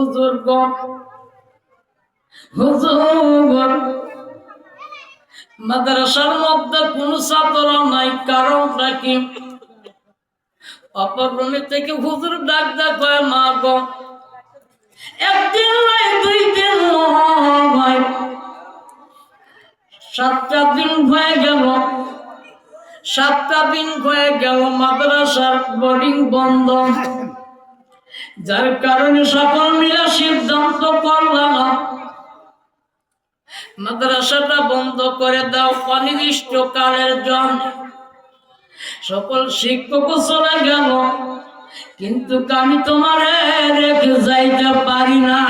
হুজুর গো, হুজুর মাদ্রাসার মধ্যে কোন ছাত্র নাই, কারণটা কি? অপর রুমে থেকে হুজুর ডাক কয়, মা গো, একদিন নাই, 2 দিন নয়, 7টা দিন হয়ে গেল, 7টা দিন হয়ে গেল মাদ্রাসার বোর্ডিং বন্ধ। যার কারণে সকল মিলে সিদ্ধান্ত করলাম মাদ্রাসাটা বন্ধ করে দাও অনির্দিষ্টকালের জন্য। সকল শিক্ষক চলে গেল, কিন্তু আমি তোমারে রেখে যাইতে পারি না।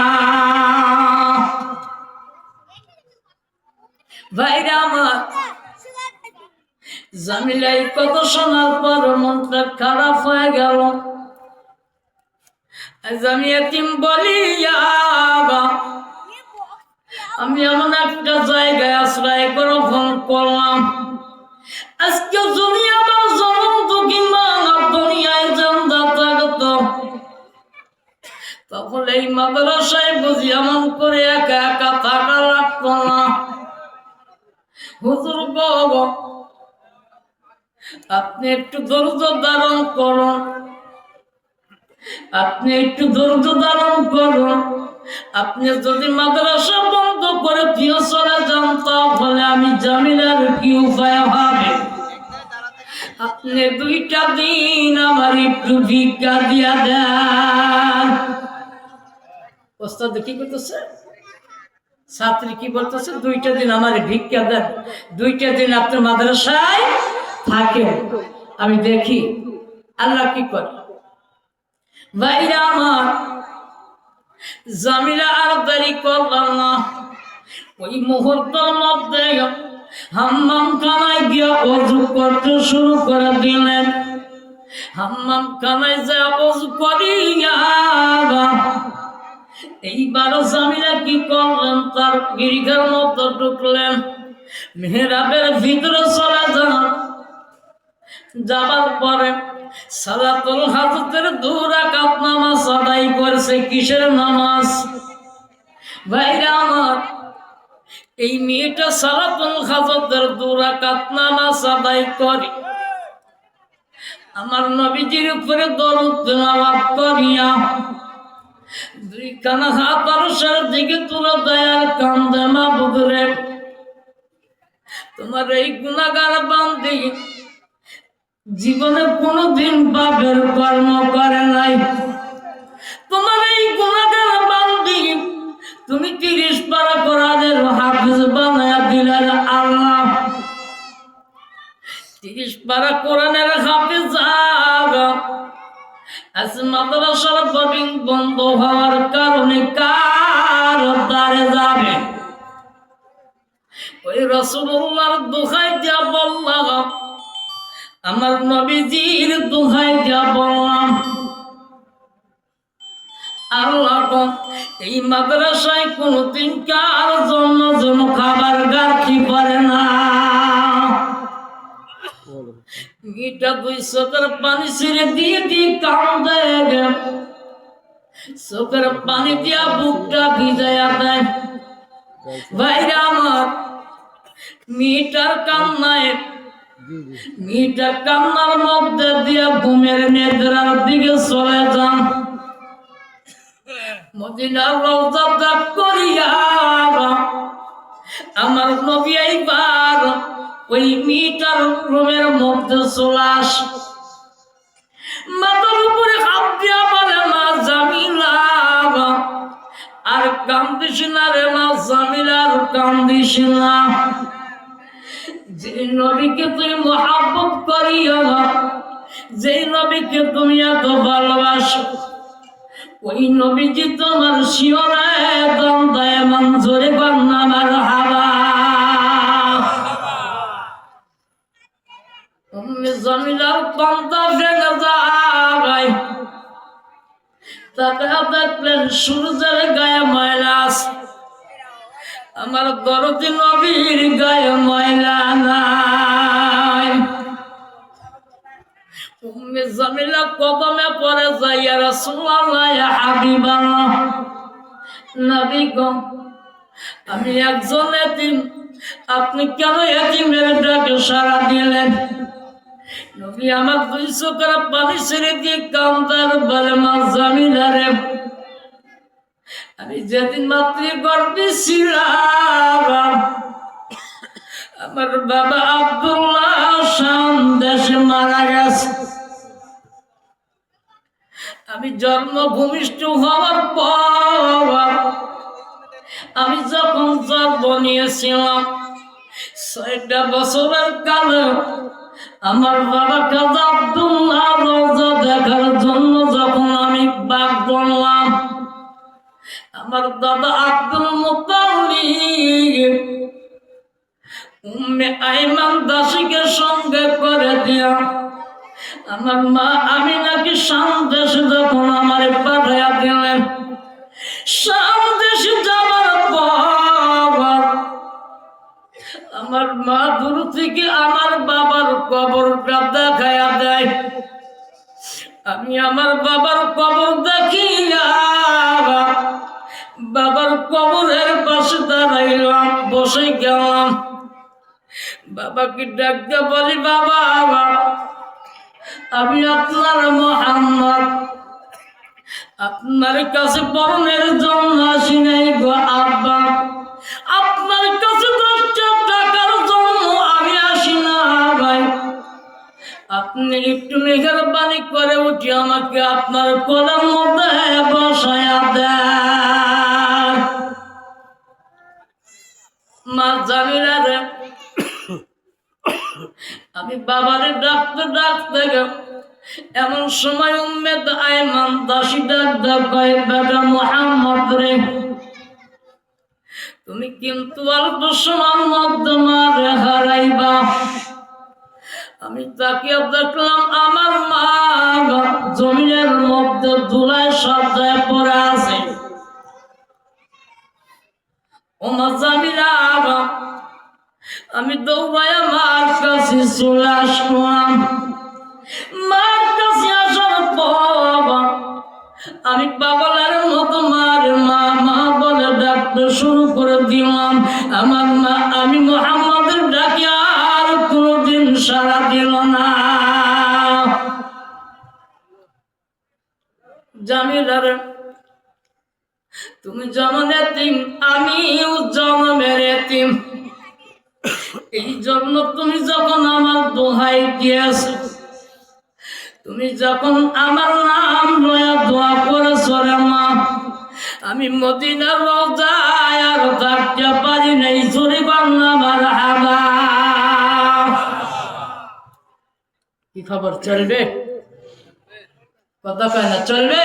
ভাইরা আমার, জামিলাই কত শোনার পর মনটা খারাপ হয়ে গেল। আমি এতিম বলিয়া আমি এমন একটা জায়গায় আশ্রয় গ্রহণ করলাম। আজকে যদি আমার জনম দুঃখী মা দুনিয়ায় জানতে থাকতো, তখন এই মাদ্রাসায় বুঝি এমন করে একা একা থাকা লাগতো না। হুজুর গো, আপনি একটু ধৈর্য ধারণ করুন, আপনি একটু ধৈর্য ধারণ করুন। আপনি যদি মাদ্রাসা বন্ধ করে দিয়ে চলে যান, তাহলে আমি জামিলার কি উপায় হবে? আপনি 2টা দিন আমার একটু ভিক্ষা দিয়া দেন। ওস্তাদ কি করতেছে? ছাত্রী কি বলতেছে? 2টা দিন আমার ভিক্ষা দেন, 2টা দিন আপনার মাদ্রাসায় থাকে, আমি দেখি আল্লাহ কি করে। ভাইরা আমার, জামিলা আর দেরি করলাম না। ওই মুহূর্তের মধ্যে হাম্মাম খানায় গিয়ে ওযু করতে শুরু করে দিলেন। হাম্মাম খানায় যা ওযু করিয়া এইবার জামিলা কি করলেন? তার গিরিঘের মতো ঢুকলেন, মেহরাবের ভিতরে চলে যান। যাবার পরে সালাতুল হাজতের 2 রাকাত নামাজ আদায় করেছে। কিসের নামাজ? ভাইরা আমার, এই মেয়েটা সালাতুল হাজতের 2 রাকাত নামাজ আদায় করে আমার নবীজির উপরে দরুদ তেলাওয়াত করিয়া 2 কানা হাত আরশের দিকে তুলে দয়াল কান্দে, মাবুদ রে, তোমার এই গুনাহগার বান্দী জীবনে কোনদিন পাপের কর্ম করে নাই। তোমার এই গুনাহগার বান্দী তুমি 30 পারা কোরআনের হাফেজ বানায়া দিলেন আল্লাহ। 30 পারা কোরআনের হাফেজ আজ মাদ্রাসার বোর্ডিং বন্ধ হওয়ার কারণে কার দ্বারে যাবে? ওই রাসূলুল্লাহর দোহাই দিয়া বললাম, আমার নবীজির দোহাই দিয়া বললাম, আল্লাহ এই মাদ্রাসায় কোনদিন কার জন্য যেন খাবার গাছি পারে না। মেয়েটা 2 চোখের পানি ছিঁড়ে দিয়ে দিয়ে কান্দে, চোখের পানি দিয়া বুকটা ভিজাইয়া দেয়। ভাইরা আমার, মেয়েটার কান্নায়, মেয়েটা কান্নার মধ্যে দিয়ে ঘুমের নেদ্রার দিকে চলে যান। মদিনার রওজা ত্যাগ করিয়া আমার নবী এইবার ওই মেয়েটার রুমের মধ্যে চলে আসে। মাথার উপরে হাত দিয়া বলে, মা জামিলা, আর কান্দিস না রে মা জামিলা, আর কান্দিস না। যে নবীকে তুমি মহব্বত করিও, যে নবীকে তুমি এত ভালোবাসো, ওই নবীজি তোমার শিওরে দম দেয়, মঞ্জুরে কন্যা মারহাবা। উম্মে জামিলার কন্যা ভেঙে যায়। তাকে দেখলেন সূর্যের গায়ে ময়লা আছে, আমার দরদি নবীর গায়ে ময়লা নাই। উম্মে জামিলা কদমে পড়ে যায়, ইয়া রাসূলুল্লাহ, ইয়া হাবিবাল্লাহ, নবী গো আমি একজন এতিম, আপনি কেন এতিমের ডাকে সাড়া দিলেন? নবী আমার দুই চোখের পানি ছেড়ে দিয়ে কান্দার বলে মা জামিলা রে, আমি যেদিন মাতৃগর্ভে ছিলাম আমার বাবা আব্দুল্লাহ শাম দেশে মারা গেছে। আমি জন্মভূমিষ্ঠ হওয়ার পর আমি যখন জন্ম নিয়েছিলাম 6টা বছরের কালে আমার বাবা কাজী আব্দুল্লাহ রওজা দেখার জন্য যখন আমি বাপ বললাম, আমার দাদা আব্দুল মুত্তালিব উম্মে আইমান দাসীকে সঙ্গে করে দিয়া আমার মা আমিনাকে শাম দেশে যখন আমার পাঠাইয়া দিলেন, শাম দেশে যাবার পর আমার মা দূর থেকে আমার বাবার কবরটা দেখাইয়া দেয়। আমি আমার বাবার কবর দেখিয়া বাবার কবরের পাশে দাঁড়াইলাম, বসে গেলাম। বাবাকে ডাকতে বলি, বাবা আমি আপনার মুহাম্মদ, আপনার কাছে বরণের জন্য আসি নাই গো আব্বা, আপনার কাছে 10টা টাকার জন্য আমি আসি না ভাই, আপনি একটু মেহেরবানি করে উঠি আমাকে আপনার কোলের মধ্যে বসায়া দেন। মা জামিলা রে, আমি বাবারে ডাকতে ডাকতে এমন সময় উম্মে আইমান দাসী ডাক কয়, বেটা মুহাম্মদ রে, তুমি কিন্তু অল্প সময়ের মধ্যে মারে হারাইবা। আমি তাকিয়ে দেখলাম আমার মা জমিনের মধ্যে ধুলায় সজ্জায় পড়ে আছে। ও মা জামিলা, আমি দৌড়াইয়া মার কাছে চলে আসলাম। মার কাছে আসার পর আমি পাগলের মতো মার মা মা বলে ডাকতে শুরু করে দিলাম। আমার মা আমি মুহাম্মদের ডাকে আর কোনদিন সাড়া দিল না। জামিলার তুমি যেমন এতিম আমিও জন্মের এতিম, এই জন্য তুমি যখন আমার দোহাই দিয়েছ, তুমি যখন আমার নাম লয়া দোয়া করেছ রে মা, আমি মদিনার রওজায় আর থাকতে পারি নাই, জোরে বাংলা মারহাবা। কি খবর, চলবে? কথা কয় না, চলবে?